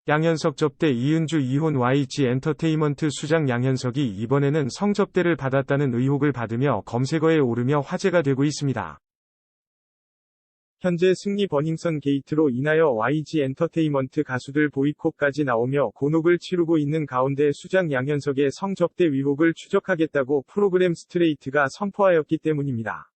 양현석 접대 이은주 이혼 YG 엔터테인먼트 수장 양현석이 이번에는 성접대를 받았다는 의혹을 받으며 검색어에 오르며 화제가 되고 있습니다. 현재 승리 버닝썬 게이트로 인하여 YG 엔터테인먼트 가수들 보이콧까지 나오며 곤혹을 치르고 있는 가운데 수장 양현석의 성접대 의혹을 추적하겠다고 프로그램 스트레이트가 선포하였기 때문입니다.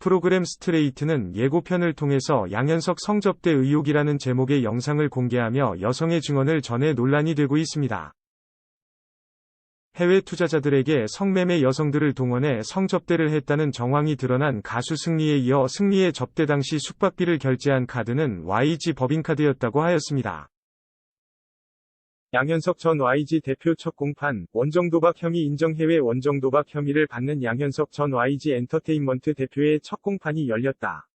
프로그램 스트레이트는 예고편을 통해서 양현석 성접대 의혹이라는 제목의 영상을 공개하며 여성의 증언을 전해 논란이 되고 있습니다. 해외 투자자들에게 성매매 여성들을 동원해 성접대를 했다는 정황이 드러난 가수 승리에 이어 승리의 접대 당시 숙박비를 결제한 카드는 YG 법인카드였다고 하였습니다. 양현석 전 YG 대표 첫 공판, 원정도박 혐의 인정. 해외 원정도박 혐의를 받는 양현석 전 YG 엔터테인먼트 대표의 첫 공판이 열렸다.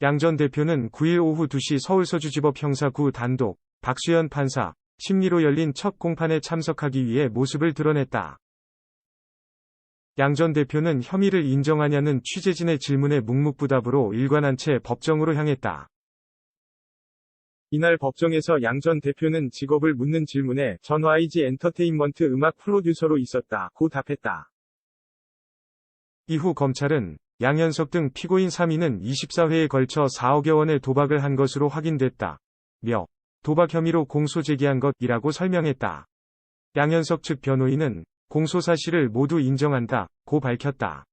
양 전 대표는 9일 오후 2시 서울서주지법 형사 9 단독, 박수현 판사, 심리로 열린 첫 공판에 참석하기 위해 모습을 드러냈다. 양 전 대표는 혐의를 인정하냐는 취재진의 질문에 묵묵부답으로 일관한 채 법정으로 향했다. 이날 법정에서 양 전 대표는 직업을 묻는 질문에 전 YG 엔터테인먼트 음악 프로듀서로 있었다고 답했다. 이후 검찰은 양현석 등 피고인 3인은 24회에 걸쳐 4억여 원의 도박을 한 것으로 확인됐다며 도박 혐의로 공소 제기한 것이라고 설명했다. 양현석 측 변호인은 공소 사실을 모두 인정한다고 밝혔다.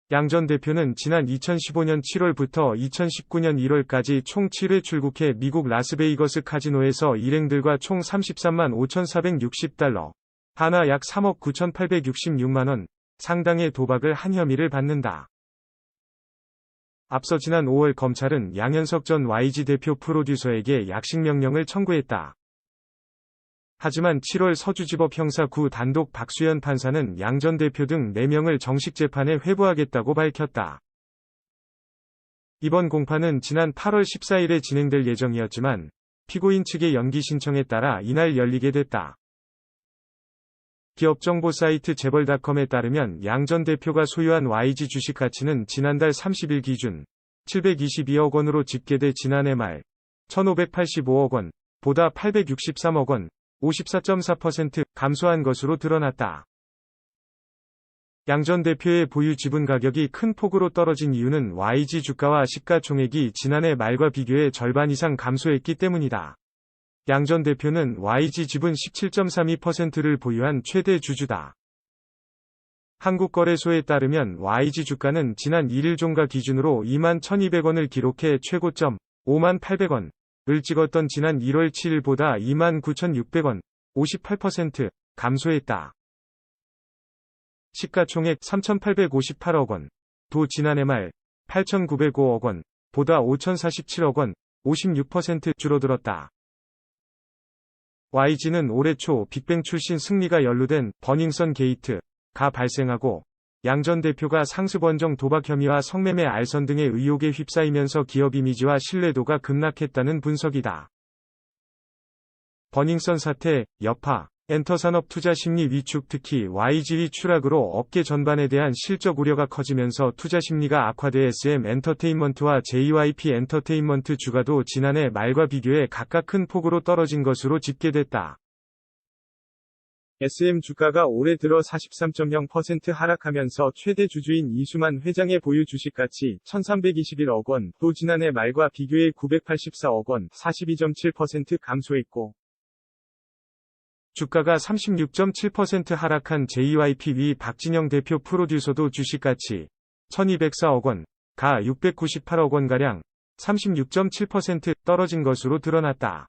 양 전 대표는 지난 2015년 7월부터 2019년 1월까지 총 7회 출국해 미국 라스베이거스 카지노에서 일행들과 총 33만 5,460달러, 하나 약 3억 9,866만원 상당의 도박을 한 혐의를 받는다. 앞서 지난 5월 검찰은 양현석 전 YG 대표 프로듀서에게 약식명령을 청구했다. 하지만 7월 서주지법 형사 9 단독 박수현 판사는 양 전 대표 등 4명을 정식 재판에 회부하겠다고 밝혔다. 이번 공판은 지난 8월 14일에 진행될 예정이었지만 피고인 측의 연기 신청에 따라 이날 열리게 됐다. 기업정보 사이트 재벌닷컴에 따르면 양 전 대표가 소유한 YG 주식 가치는 지난달 30일 기준 722억 원으로 집계돼 지난해 말 1,585억 원, 보다 863억 원, 54.4% 감소한 것으로 드러났다. 양 전 대표의 보유 지분 가격이 큰 폭으로 떨어진 이유는 YG 주가와 시가총액이 지난해 말과 비교해 절반 이상 감소했기 때문이다. 양 전 대표는 YG 지분 17.32%를 보유한 최대 주주다. 한국거래소에 따르면 YG 주가는 지난 1일 종가 기준으로 21,200원을 기록해 최고점 58,800원. 을 찍었던 지난 1월 7일보다 29,600원, 58% 감소했다. 시가총액 3,858억 원, 도 지난해 말 8,905억 원, 보다 5,047억 원, 56% 줄어들었다. YG는 올해 초 빅뱅 출신 승리가 연루된 버닝썬 게이트가 발생하고 양 전 대표가 상습원정 도박 혐의와 성매매 알선 등의 의혹에 휩싸이면서 기업 이미지와 신뢰도가 급락했다는 분석이다. 버닝썬 사태, 여파, 엔터산업 투자 심리 위축 특히 YG의 추락으로 업계 전반에 대한 실적 우려가 커지면서 투자 심리가 악화돼 SM 엔터테인먼트와 JYP 엔터테인먼트 주가도 지난해 말과 비교해 각각 큰 폭으로 떨어진 것으로 집계됐다. SM 주가가 올해 들어 43.0% 하락하면서 최대 주주인 이수만 회장의 보유 주식가치 1,321억 원, 또 지난해 말과 비교해 984억 원, 42.7% 감소했고, 주가가 36.7% 하락한 JYP 위 박진영 대표 프로듀서도 주식가치 1,204억 원, 가 698억 원가량 36.7% 떨어진 것으로 드러났다.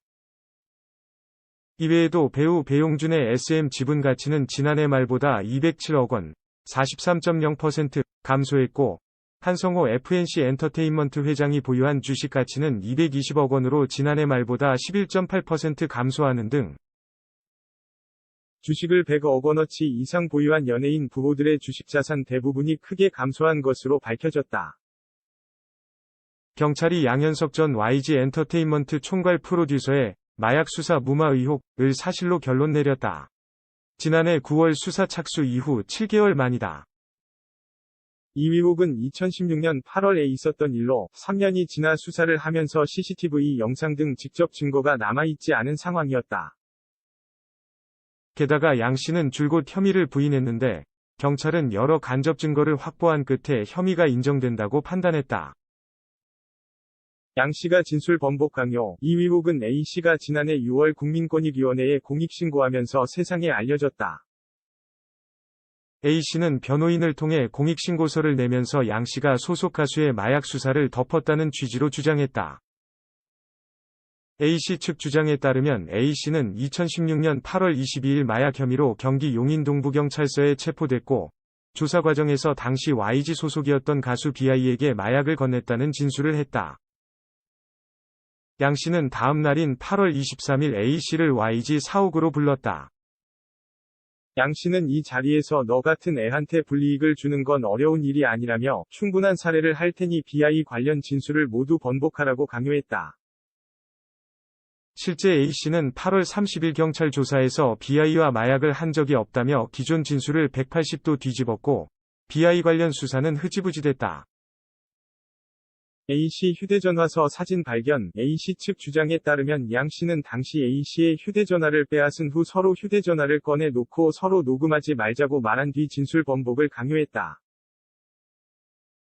이외에도 배우 배용준의 SM 지분 가치는 지난해 말보다 207억 원, 43.0% 감소했고, 한성호 FNC 엔터테인먼트 회장이 보유한 주식 가치는 220억 원으로 지난해 말보다 11.8% 감소하는 등 주식을 100억 원어치 이상 보유한 연예인 부호들의 주식 자산 대부분이 크게 감소한 것으로 밝혀졌다. 경찰이 양현석 전 YG 엔터테인먼트 총괄 프로듀서의 마약 수사 무마 의혹을 사실로 결론 내렸다. 지난해 9월 수사 착수 이후 7개월 만이다. 이 의혹은 2016년 8월에 있었던 일로 3년이 지나 수사를 하면서 CCTV 영상 등 직접 증거가 남아있지 않은 상황이었다. 게다가 양 씨는 줄곧 혐의를 부인했는데 경찰은 여러 간접 증거를 확보한 끝에 혐의가 인정된다고 판단했다. 양 씨가 진술 번복 강요. 이 의혹은 A 씨가 지난해 6월 국민권익위원회에 공익신고하면서 세상에 알려졌다. A 씨는 변호인을 통해 공익신고서를 내면서 양 씨가 소속 가수의 마약 수사를 덮었다는 취지로 주장했다. A 씨 측 주장에 따르면 A 씨는 2016년 8월 22일 마약 혐의로 경기 용인 동부경찰서에 체포됐고, 조사 과정에서 당시 YG 소속이었던 가수 BI에게 마약을 건넸다는 진술을 했다. 양 씨는 다음 날인 8월 23일 A 씨를 YG 사옥으로 불렀다. 양 씨는 이 자리에서 너 같은 애한테 불이익을 주는 건 어려운 일이 아니라며 충분한 사례를 할 테니 BI 관련 진술을 모두 번복하라고 강요했다. 실제 A 씨는 8월 30일 경찰 조사에서 BI와 마약을 한 적이 없다며 기존 진술을 180도 뒤집었고, BI 관련 수사는 흐지부지됐다. A씨 휴대전화서 사진 발견. A씨 측 주장에 따르면 양 씨는 당시 A씨의 휴대전화를 빼앗은 후 서로 휴대전화를 꺼내 놓고 서로 녹음하지 말자고 말한 뒤 진술 번복을 강요했다.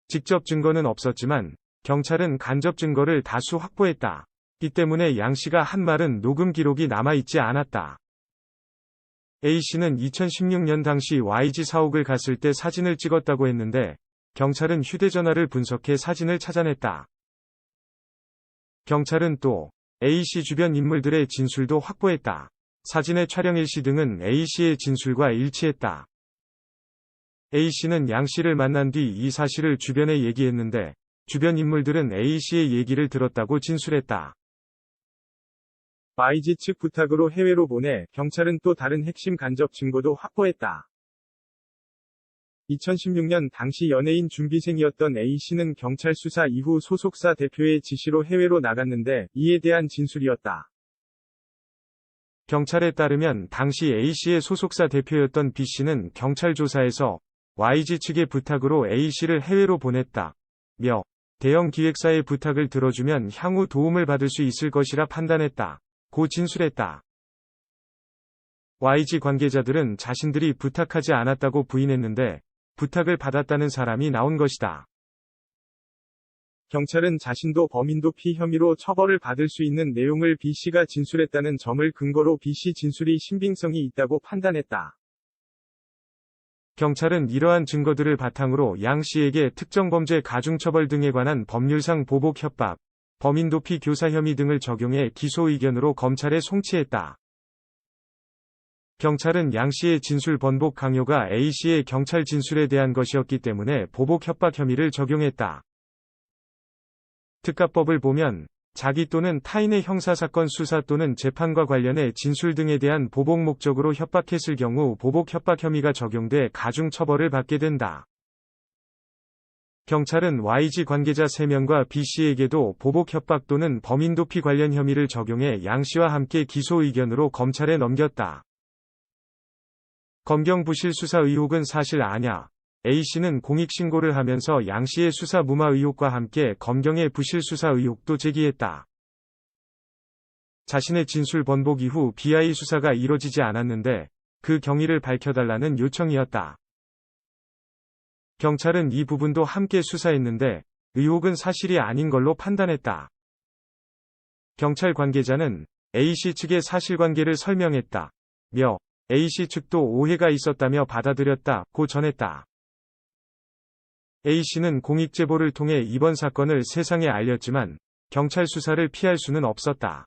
직접 증거는 없었지만 경찰은 간접 증거를 다수 확보했다. 이 때문에 양 씨가 한 말은 녹음 기록이 남아있지 않았다. A 씨는 2016년 당시 YG 사옥을 갔을 때 사진을 찍었다고 했는데 경찰은 휴대전화를 분석해 사진을 찾아냈다. 경찰은 또 A 씨 주변 인물들의 진술도 확보했다. 사진의 촬영 일시 등은 A 씨의 진술과 일치했다. A 씨는 양 씨를 만난 뒤 이 사실을 주변에 얘기했는데 주변 인물들은 A 씨의 얘기를 들었다고 진술했다. YG 측 부탁으로 해외로 보내 경찰은 또 다른 핵심 간접 증거도 확보했다. 2016년 당시 연예인 준비생이었던 A씨는 경찰 수사 이후 소속사 대표의 지시로 해외로 나갔는데 이에 대한 진술이었다. 경찰에 따르면 당시 A씨의 소속사 대표였던 B씨는 경찰 조사에서 YG 측의 부탁으로 A씨를 해외로 보냈다. 며 대형 기획사의 부탁을 들어주면 향후 도움을 받을 수 있을 것이라 판단했다. 고 진술했다. YG 관계자들은 자신들이 부탁하지 않았다고 부인했는데 부탁을 받았다는 사람이 나온 것이다. 경찰은 자신도 범인 도피 혐의로 처벌을 받을 수 있는 내용을 B씨가 진술했다는 점을 근거로 B씨 진술이 신빙성이 있다고 판단했다. 경찰은 이러한 증거들을 바탕으로 양 씨에게 특정범죄 가중처벌 등에 관한 법률상 보복 협박, 범인 도피 교사 혐의 등을 적용해 기소 의견으로 검찰에 송치했다. 경찰은 양 씨의 진술 번복 강요가 A 씨의 경찰 진술에 대한 것이었기 때문에 보복 협박 혐의를 적용했다. 특가법을 보면 자기 또는 타인의 형사사건 수사 또는 재판과 관련해 진술 등에 대한 보복 목적으로 협박했을 경우 보복 협박 혐의가 적용돼 가중 처벌을 받게 된다. 경찰은 YG 관계자 3명과 B씨에게도 보복 협박 또는 범인 도피 관련 혐의를 적용해 양 씨와 함께 기소 의견으로 검찰에 넘겼다. 검경 부실 수사 의혹은 사실 아냐. A씨는 공익신고를 하면서 양 씨의 수사 무마 의혹과 함께 검경의 부실 수사 의혹도 제기했다. 자신의 진술 번복 이후 BI 수사가 이뤄지지 않았는데 그 경위를 밝혀달라는 요청이었다. 경찰은 이 부분도 함께 수사했는데 의혹은 사실이 아닌 걸로 판단했다. 경찰 관계자는 A씨 측의 사실관계를 설명했다. 며 A씨 측도 오해가 있었다며 받아들였다고 전했다. A씨는 공익제보를 통해 이번 사건을 세상에 알렸지만 경찰 수사를 피할 수는 없었다.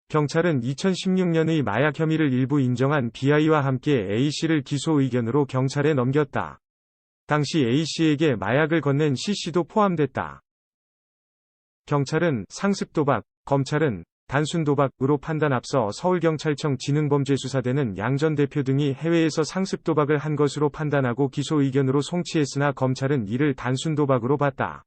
경찰은 2016년의 마약 혐의를 일부 인정한 BI와 함께 A씨를 기소 의견으로 경찰에 넘겼다. 당시 A씨에게 마약을 건넨 C씨도 포함됐다. 경찰은 상습도박, 검찰은 단순도박으로 판단. 앞서 서울경찰청 지능범죄수사대는 양 전 대표 등이 해외에서 상습도박을 한 것으로 판단하고 기소 의견으로 송치했으나 검찰은 이를 단순도박으로 봤다.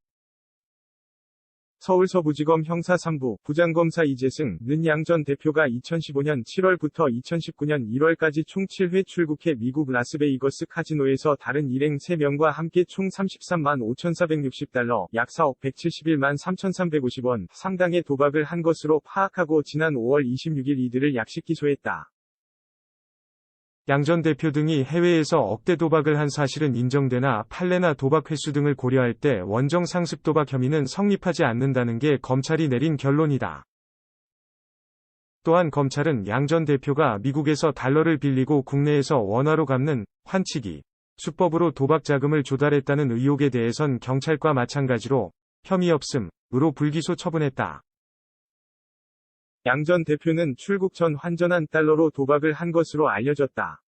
서울서부지검 형사 3부 부장검사 이재승는 양 전 대표가 2015년 7월부터 2019년 1월까지 총 7회 출국해 미국 라스베이거스 카지노에서 다른 일행 3명과 함께 총 33만 5,460달러, 약 4억 171만 3,350원 상당의 도박을 한 것으로 파악하고 지난 5월 26일 이들을 약식 기소했다. 양 전 대표 등이 해외에서 억대 도박을 한 사실은 인정되나 판례나 도박 횟수 등을 고려할 때 원정 상습 도박 혐의는 성립하지 않는다는 게 검찰이 내린 결론이다. 또한 검찰은 양 전 대표가 미국에서 달러를 빌리고 국내에서 원화로 갚는 환치기 수법으로 도박 자금을 조달했다는 의혹에 대해선 경찰과 마찬가지로 혐의 없음으로 불기소 처분했다. 양 전 대표는 출국 전 환전한 달러로 도박을 한 것으로 알려졌다.